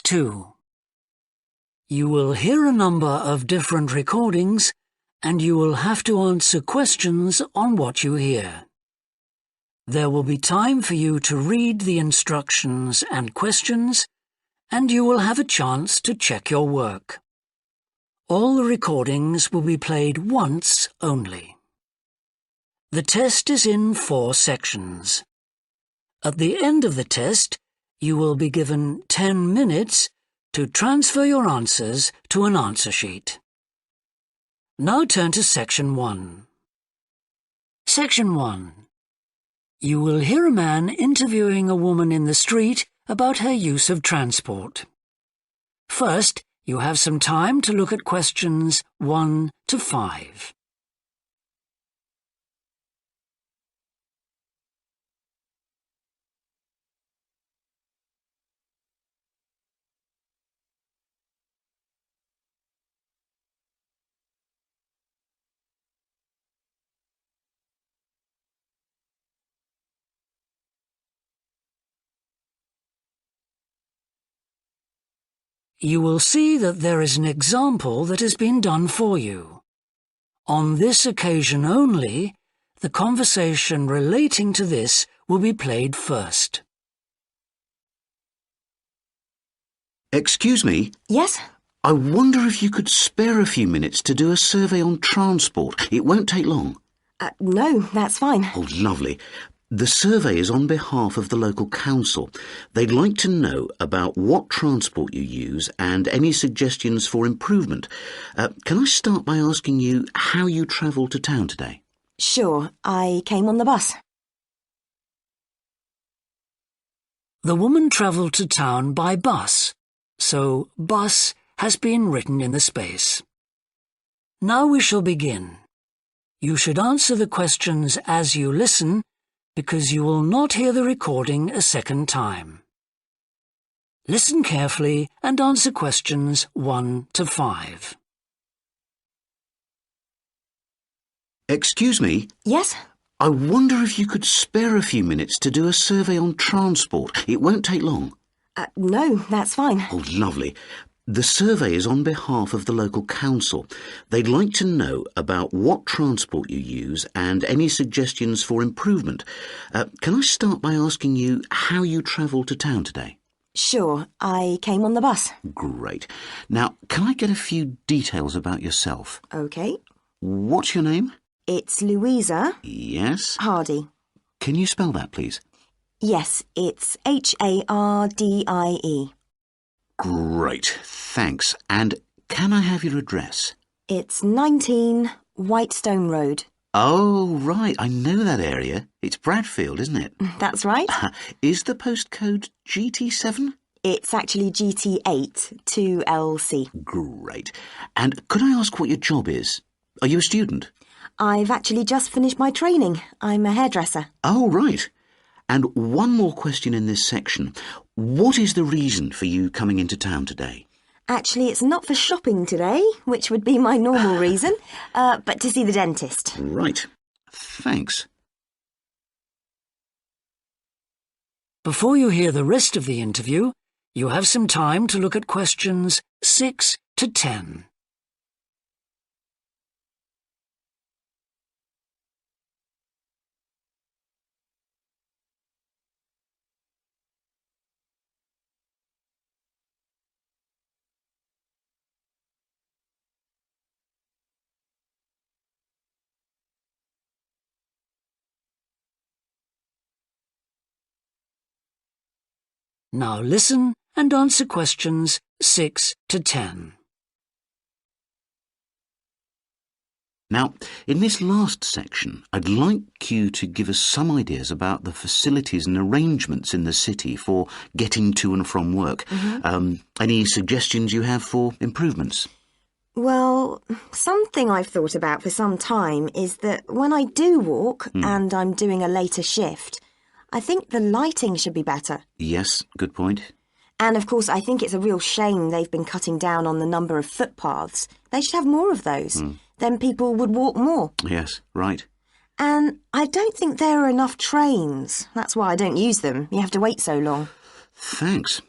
2. You will hear a number of different recordings and you will have to answer questions on what you hear. There will be time for you to read the instructions and questions, and you will have a chance to check your work. All the recordings will be played once only. The test is in 4 sections. At the end of the test, you will be given 10 minutes to transfer your answers to an answer sheet. Now turn to Section 1. Section 1. You will hear a man interviewing a woman in the street about her use of transport. First, you have some time to look at questions 1 to 5. You will see that there is an example that has been done for you. On this occasion only, the conversation relating to this will be played first. Excuse me? Yes? I wonder if you could spare a few minutes to do a survey on transport. It won't take long. No, that's fine. Oh, lovely. The survey is on behalf of the local council. They'd like to know about what transport you use and any suggestions for improvement. Can I start by asking you how you travelled to town today? Sure, I came on the bus. The woman travelled to town by bus, so bus has been written in the space. Now we shall begin. You should answer the questions as you listen, because you will not hear the recording a second time. Listen carefully and answer questions 1 to 5. Excuse me? Yes? I wonder if you could spare a few minutes to do a survey on transport. It won't take long. No, that's fine. Oh, lovely. The survey is on behalf of the local council. They'd like to know about what transport you use and any suggestions for improvement. Can I start by asking you how you travelled to town today? Sure, I came on the bus. Great. Now, can I get a few details about yourself? OK. What's your name? It's Louisa. Yes. Hardy. Can you spell that, please? Yes, it's Hardie. Great, thanks. And can I have your address? It's 19 Whitestone Road. Oh, right, I know that area. It's Bradfield, isn't it? That's right. Is the postcode GT7? It's actually GT8 2LC. Great. And could I ask what your job is? Are you a student? I've actually just finished my training. I'm a hairdresser. Oh, right. And one more question in this section. What is the reason for you coming into town today? Actually, it's not for shopping today, which would be my normal reason, but to see the dentist. Right. Thanks. Before you hear the rest of the interview, you have some time to look at questions 6 to 10. Now listen and answer questions 6 to 10. Now, in this last section, I'd like you to give us some ideas about the facilities and arrangements in the city for getting to and from work. Any suggestions you have for improvements? Well, something I've thought about for some time is that when I do walk and I'm doing a later shift, I think the lighting should be better. Yes, good point. And of course, I think it's a real shame they've been cutting down on the number of footpaths. They should have more of those. Then people would walk more. Yes, right. And I don't think there are enough trains. That's why I don't use them. You have to wait so long. Thanks.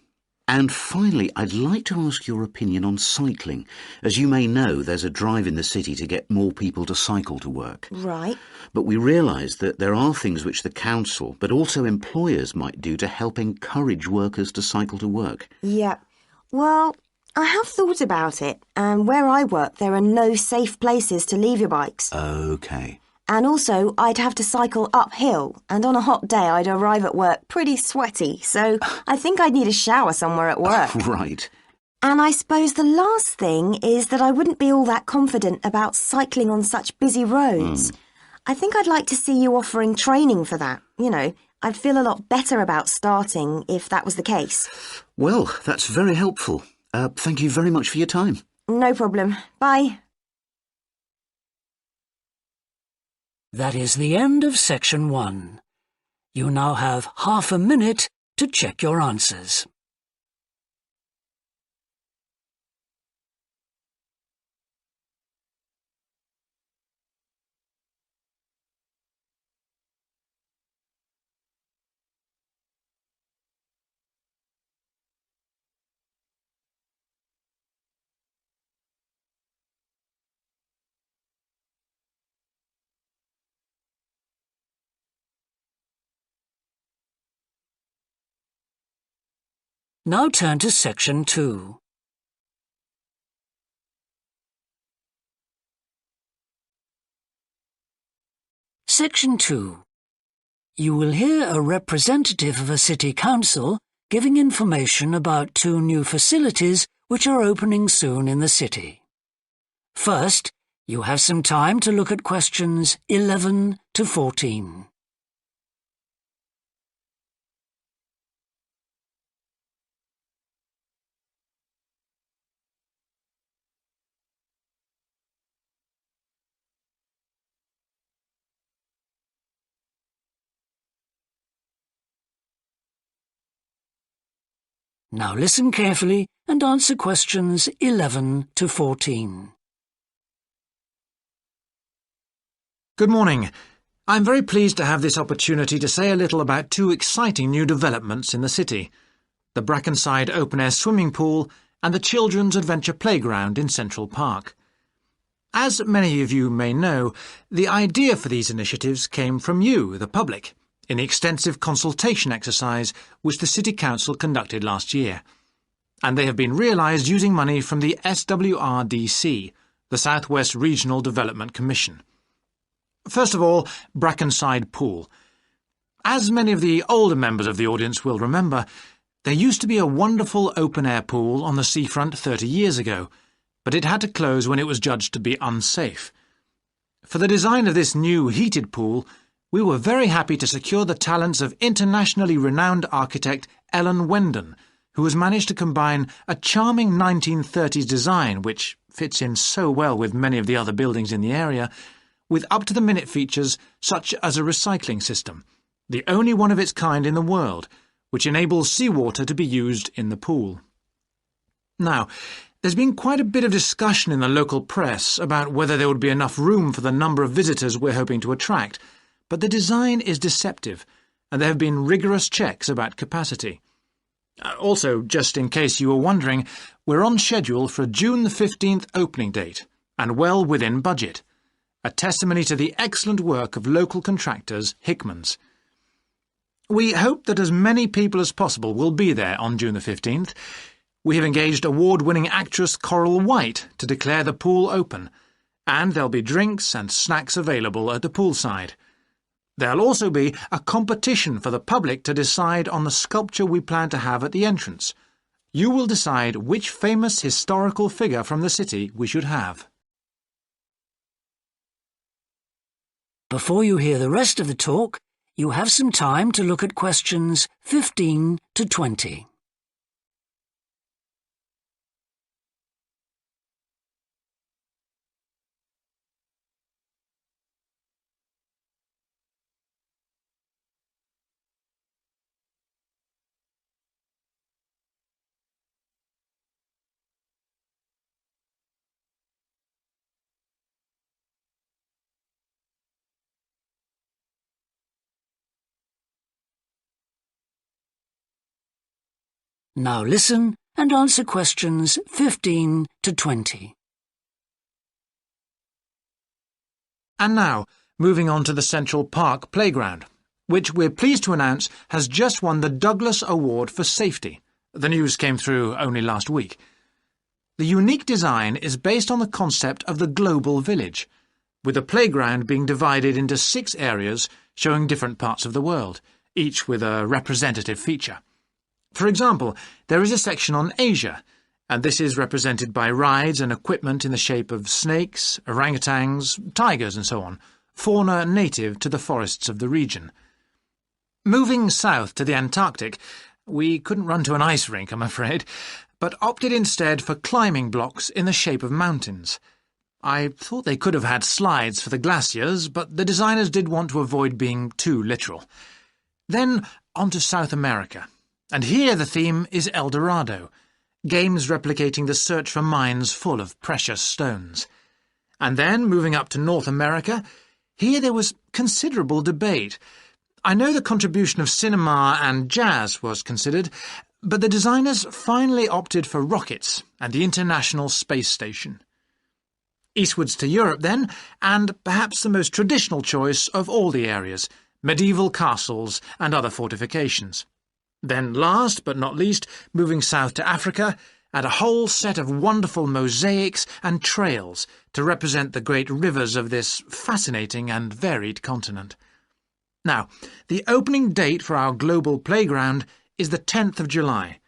And finally, I'd like to ask your opinion on cycling. As you may know, there's a drive in the city to get more people to cycle to work. Right. But we realise that there are things which the council, but also employers, might do to help encourage workers to cycle to work. Yeah. Well, I have thought about it, and where I work, there are no safe places to leave your bikes. OK. And also, I'd have to cycle uphill, and on a hot day, I'd arrive at work pretty sweaty, so I think I'd need a shower somewhere at work. Right. And I suppose the last thing is that I wouldn't be all that confident about cycling on such busy roads. I think I'd like to see you offering training for that. You know, I'd feel a lot better about starting if that was the case. Well, that's very helpful. Thank you very much for your time. No problem. Bye. That is the end of section 1. You now have half a minute to check your answers. Now turn to section 2. Section 2. You will hear a representative of a city council giving information about 2 new facilities which are opening soon in the city. First, you have some time to look at questions 11 to 14. Now listen carefully and answer questions 11 to 14. Good morning. I'm very pleased to have this opportunity to say a little about 2 exciting new developments in the city: the Brackenside open-air swimming pool and the Children's Adventure Playground in Central Park. As many of you may know, the idea for these initiatives came from you, the public, in the extensive consultation exercise which the City Council conducted last year. And they have been realised using money from the SWRDC, the South West Regional Development Commission. First of all, Brackenside Pool. As many of the older members of the audience will remember, there used to be a wonderful open-air pool on the seafront 30 years ago, but it had to close when it was judged to be unsafe. For the design of this new heated pool, we were very happy to secure the talents of internationally renowned architect Ellen Wendon, who has managed to combine a charming 1930s design, which fits in so well with many of the other buildings in the area, with up-to-the-minute features such as a recycling system, the only one of its kind in the world, which enables seawater to be used in the pool. Now, there's been quite a bit of discussion in the local press about whether there would be enough room for the number of visitors we're hoping to attract, but the design is deceptive, and there have been rigorous checks about capacity. Also, just in case you were wondering, we're on schedule for a June the 15th opening date, and well within budget, a testimony to the excellent work of local contractors Hickmans. We hope that as many people as possible will be there on June the 15th. We have engaged award-winning actress Coral White to declare the pool open, and there'll be drinks and snacks available at the poolside. There'll also be a competition for the public to decide on the sculpture we plan to have at the entrance. You will decide which famous historical figure from the city we should have. Before you hear the rest of the talk, you have some time to look at questions 15 to 20. Now listen and answer questions 15 to 20. And now, moving on to the Central Park Playground, which we're pleased to announce has just won the Douglas Award for Safety. The news came through only last week. The unique design is based on the concept of the global village, with the playground being divided into 6 areas showing different parts of the world, each with a representative feature. For example, there is a section on Asia, and this is represented by rides and equipment in the shape of snakes, orangutans, tigers and so on, fauna native to the forests of the region. Moving south to the Antarctic, we couldn't run to an ice rink, I'm afraid, but opted instead for climbing blocks in the shape of mountains. I thought they could have had slides for the glaciers, but the designers did want to avoid being too literal. Then on to South America, and here the theme is El Dorado, games replicating the search for mines full of precious stones. And then, moving up to North America, here there was considerable debate. I know the contribution of cinema and jazz was considered, but the designers finally opted for rockets and the International Space Station. Eastwards to Europe then, and perhaps the most traditional choice of all the areas, medieval castles and other fortifications. Then last but not least, moving south to Africa, and a whole set of wonderful mosaics and trails to represent the great rivers of this fascinating and varied continent. Now, the opening date for our global playground is the 10th of July,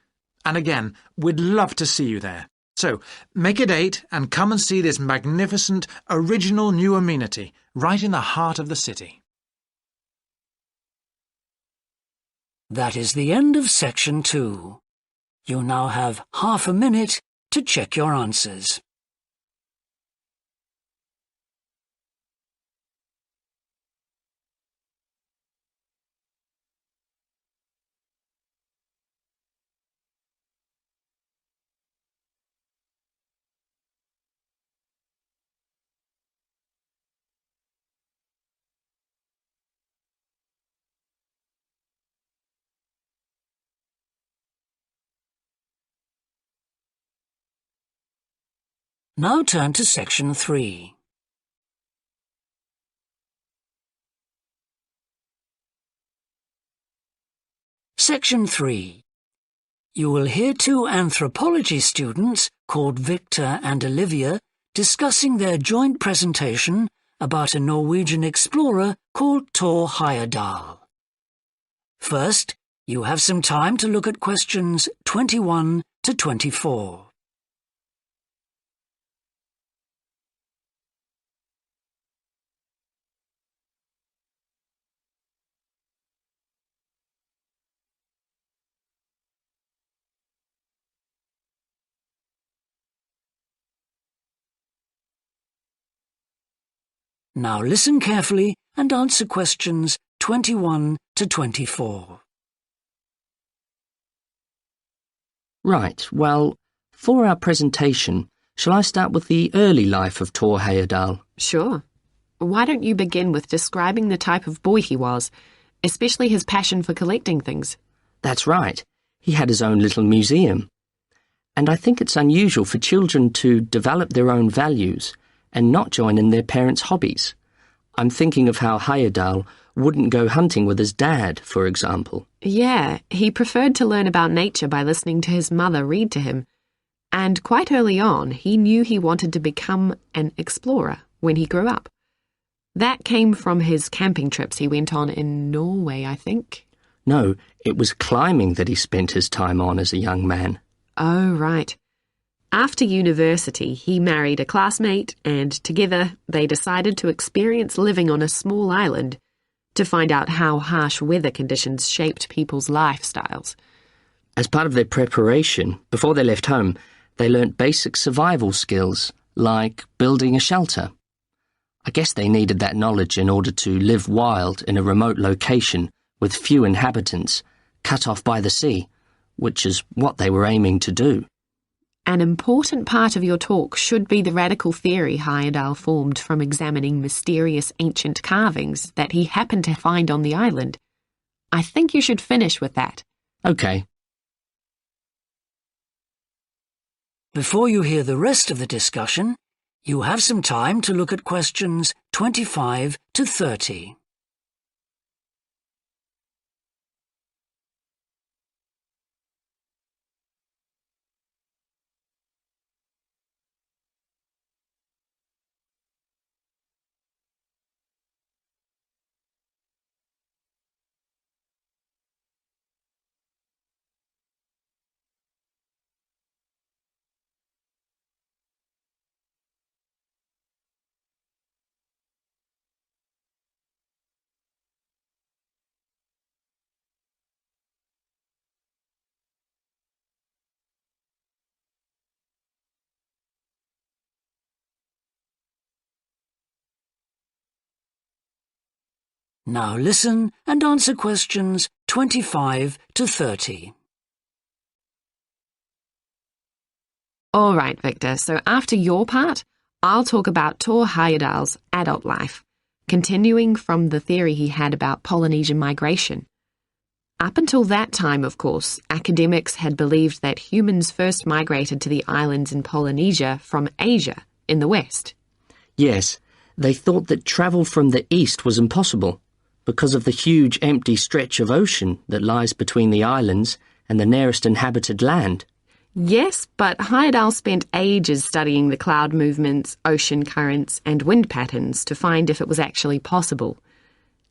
and again, we'd love to see you there. So, make a date and come and see this magnificent, original new amenity right in the heart of the city. That is the end of section 2. You now have half a minute to check your answers. Now turn to section 3. Section 3. You will hear 2 anthropology students called Victor and Olivia discussing their joint presentation about a Norwegian explorer called Thor Heyerdahl. First, you have some time to look at questions 21 to 24. Now listen carefully and answer questions 21 to 24. Right, well, for our presentation, shall I start with the early life of Thor Heyerdahl? Sure. Why don't you begin with describing the type of boy he was, especially his passion for collecting things? That's right. He had his own little museum. And I think it's unusual for children to develop their own values and not join in their parents' hobbies. I'm thinking of how Heyerdahl wouldn't go hunting with his dad, for example. Yeah, he preferred to learn about nature by listening to his mother read to him. And quite early on, he knew he wanted to become an explorer when he grew up. That came from his camping trips he went on in Norway, I think. No, it was climbing that he spent his time on as a young man. Oh, right. After university, he married a classmate, and together they decided to experience living on a small island to find out how harsh weather conditions shaped people's lifestyles. As part of their preparation, before they left home, they learnt basic survival skills, like building a shelter. I guess they needed that knowledge in order to live wild in a remote location with few inhabitants, cut off by the sea, which is what they were aiming to do. An important part of your talk should be the radical theory Heyerdahl formed from examining mysterious ancient carvings that he happened to find on the island. I think you should finish with that. Okay. Before you hear the rest of the discussion, you have some time to look at questions 25 to 30. Now listen and answer questions 25 to 30. All right, Victor, so after your part, I'll talk about Thor Heyerdahl's adult life, continuing from the theory he had about Polynesian migration. Up until that time, of course, academics had believed that humans first migrated to the islands in Polynesia from Asia in the west. Yes, they thought that travel from the east was impossible because of the huge empty stretch of ocean that lies between the islands and the nearest inhabited land. Yes, but Heyerdahl spent ages studying the cloud movements, ocean currents, and wind patterns to find if it was actually possible.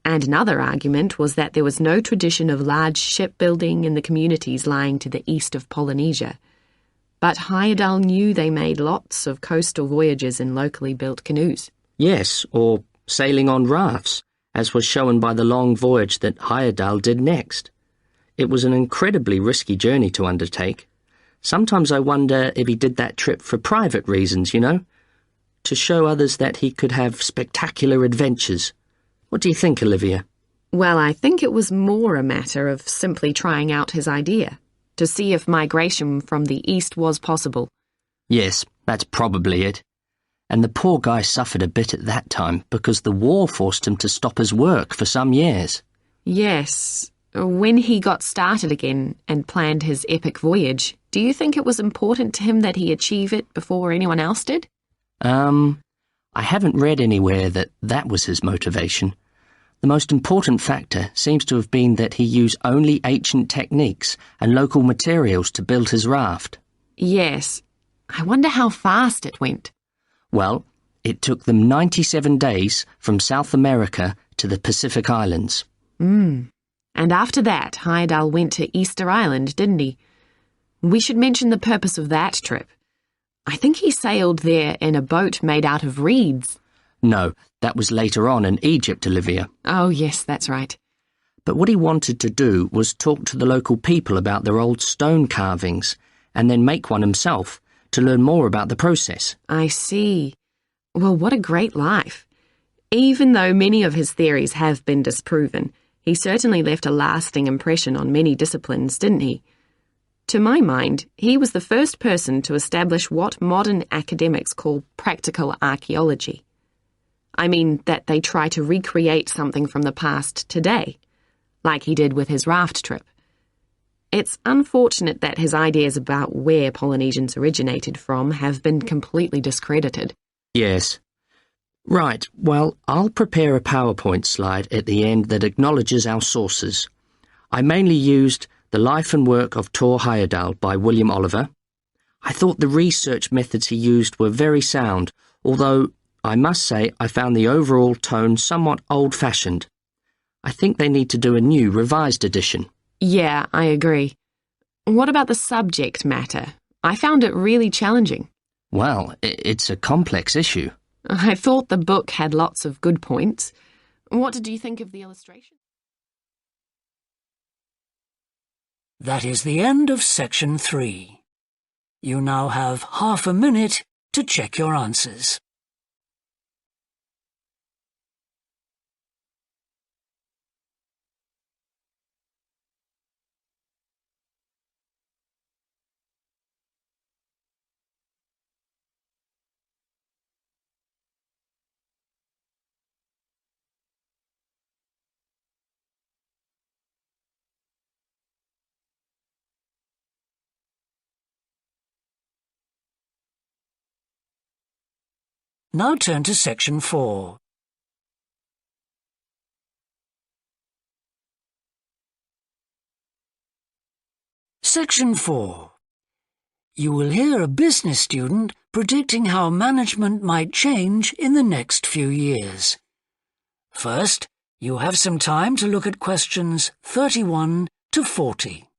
And another argument was that there was no tradition of large shipbuilding in the communities lying to the east of Polynesia. But Heyerdahl knew they made lots of coastal voyages in locally built canoes. Yes, or sailing on rafts, as was shown by the long voyage that Heyerdahl did next. It was an incredibly risky journey to undertake. Sometimes I wonder if he did that trip for private reasons, to show others that he could have spectacular adventures. What do you think, Olivia? Well, I think it was more a matter of simply trying out his idea, to see if migration from the east was possible. Yes, that's probably it. And the poor guy suffered a bit at that time because the war forced him to stop his work for some years. Yes. When he got started again and planned his epic voyage, do you think it was important to him that he achieve it before anyone else did? I haven't read anywhere that that was his motivation. The most important factor seems to have been that he used only ancient techniques and local materials to build his raft. Yes. I wonder how fast it went. Well, it took them 97 days from South America to the Pacific Islands. And after that, Heyerdahl went to Easter Island, didn't he? We should mention the purpose of that trip. I think he sailed there in a boat made out of reeds. No, that was later on in Egypt, Olivia. Oh, yes, that's right. But what he wanted to do was talk to the local people about their old stone carvings and then make one himself to learn more about the process. I see. Well, what a great life. Even though many of his theories have been disproven, he certainly left a lasting impression on many disciplines, didn't he? To my mind, he was the first person to establish what modern academics call practical archaeology. I mean that they try to recreate something from the past today, like he did with his raft trip. It's unfortunate that his ideas about where Polynesians originated from have been completely discredited. Yes. Right, well, I'll prepare a PowerPoint slide at the end that acknowledges our sources. I mainly used The Life and Work of Thor Heyerdahl by William Oliver. I thought the research methods he used were very sound, although I must say I found the overall tone somewhat old-fashioned. I think they need to do a new, revised edition. Yeah, I agree. What about the subject matter? I found it really challenging. Well, it's a complex issue. I thought the book had lots of good points. What did you think of the illustration? That is the end of section 3. You now have half a minute to check your answers. Now turn to section 4. Section 4. You will hear a business student predicting how management might change in the next few years. First, you have some time to look at questions 31 to 40.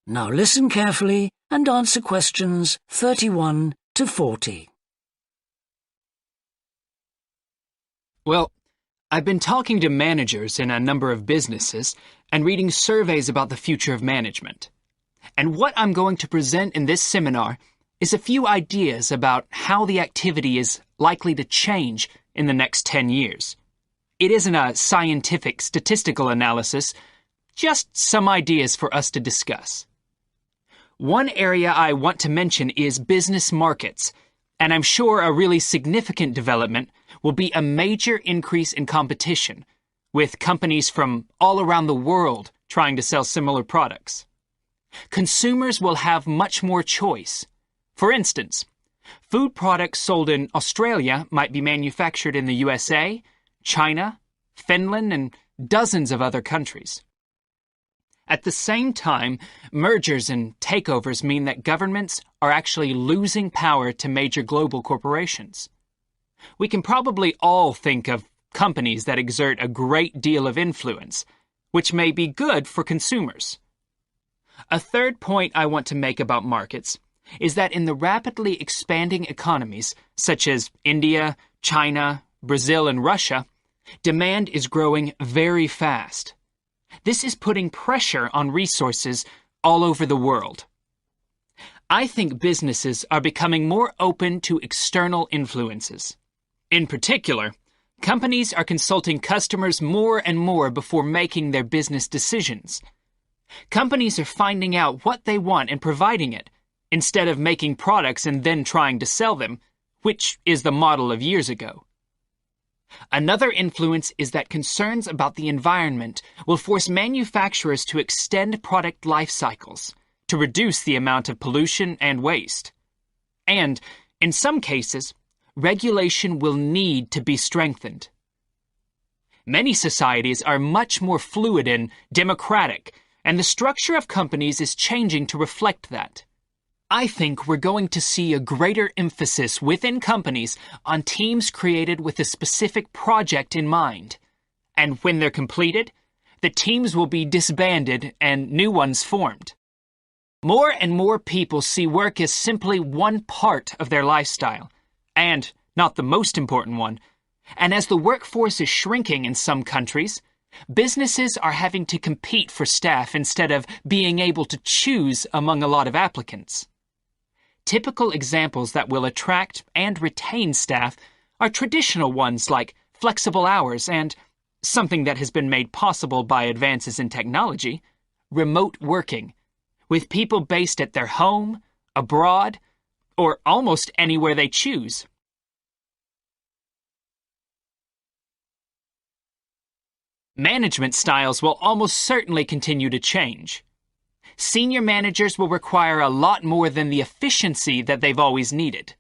Now listen carefully and answer questions 31 to 40. Well, I've been talking to managers in a number of businesses and reading surveys about the future of management. And what I'm going to present in this seminar is a few ideas about how the activity is likely to change in the next 10 years. It isn't a scientific statistical analysis, just some ideas for us to discuss. One area I want to mention is business markets, and I'm sure a really significant development will be a major increase in competition, with companies from all around the world trying to sell similar products. Consumers will have much more choice. For instance, food products sold in Australia might be manufactured in the USA, China, Finland, and dozens of other countries. At the same time, mergers and takeovers mean that governments are actually losing power to major global corporations. We can probably all think of companies that exert a great deal of influence, which may be good for consumers. A third point I want to make about markets is that in the rapidly expanding economies, such as India, China, Brazil, and Russia, demand is growing very fast. This is putting pressure on resources all over the world. I think businesses are becoming more open to external influences. In particular, companies are consulting customers more and more before making their business decisions. Companies are finding out what they want and providing it, instead of making products and then trying to sell them, which is the model of years ago. Another influence is that concerns about the environment will force manufacturers to extend product life cycles to reduce the amount of pollution and waste. And, in some cases, regulation will need to be strengthened. Many societies are much more fluid and democratic, and the structure of companies is changing to reflect that. I think we're going to see a greater emphasis within companies on teams created with a specific project in mind. And when they're completed, the teams will be disbanded and new ones formed. More and more people see work as simply one part of their lifestyle, and not the most important one. And as the workforce is shrinking in some countries, businesses are having to compete for staff instead of being able to choose among a lot of applicants. Typical examples that will attract and retain staff are traditional ones like flexible hours and, something that has been made possible by advances in technology, remote working, with people based at their home, abroad, or almost anywhere they choose. Management styles will almost certainly continue to change. Senior managers will require a lot more than the efficiency that they've always needed.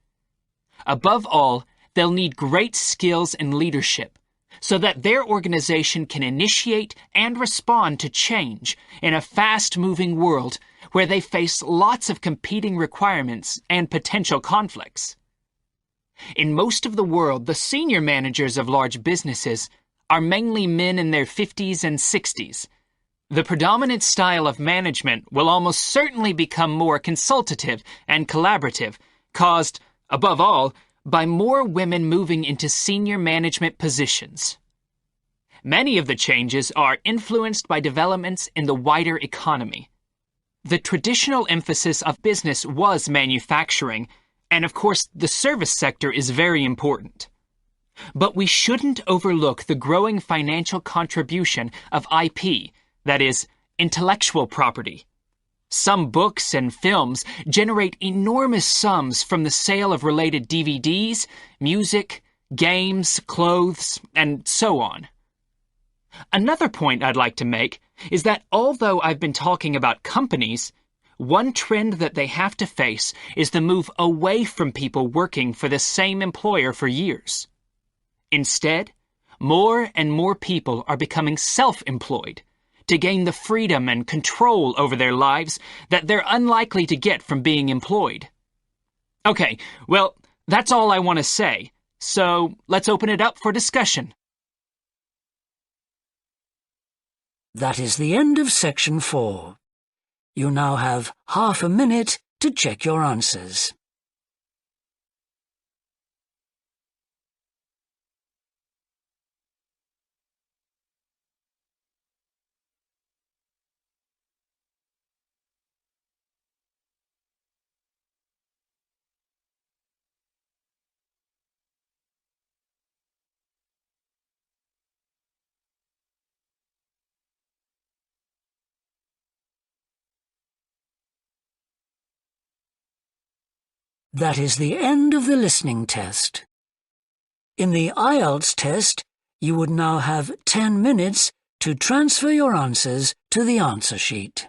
Above all, they'll need great skills in leadership so that their organization can initiate and respond to change in a fast-moving world where they face lots of competing requirements and potential conflicts. In most of the world, the senior managers of large businesses are mainly men in their 50s and 60s. the predominant style of management will almost certainly become more consultative and collaborative, caused, above all, by more women moving into senior management positions. Many of the changes are influenced by developments in the wider economy. The traditional emphasis of business was manufacturing, and of course the service sector is very important. But we shouldn't overlook the growing financial contribution of IP, that is, intellectual property. Some books and films generate enormous sums from the sale of related DVDs, music, games, clothes, and so on. Another point I'd like to make is that although I've been talking about companies, one trend that they have to face is the move away from people working for the same employer for years. Instead, more and more people are becoming self-employed to gain the freedom and control over their lives that they're unlikely to get from being employed. Okay, well, that's all I want to say, so let's open it up for discussion. That is the end of section 4. You now have half a minute to check your answers. That is the end of the listening test. In the IELTS test, you would now have 10 minutes to transfer your answers to the answer sheet.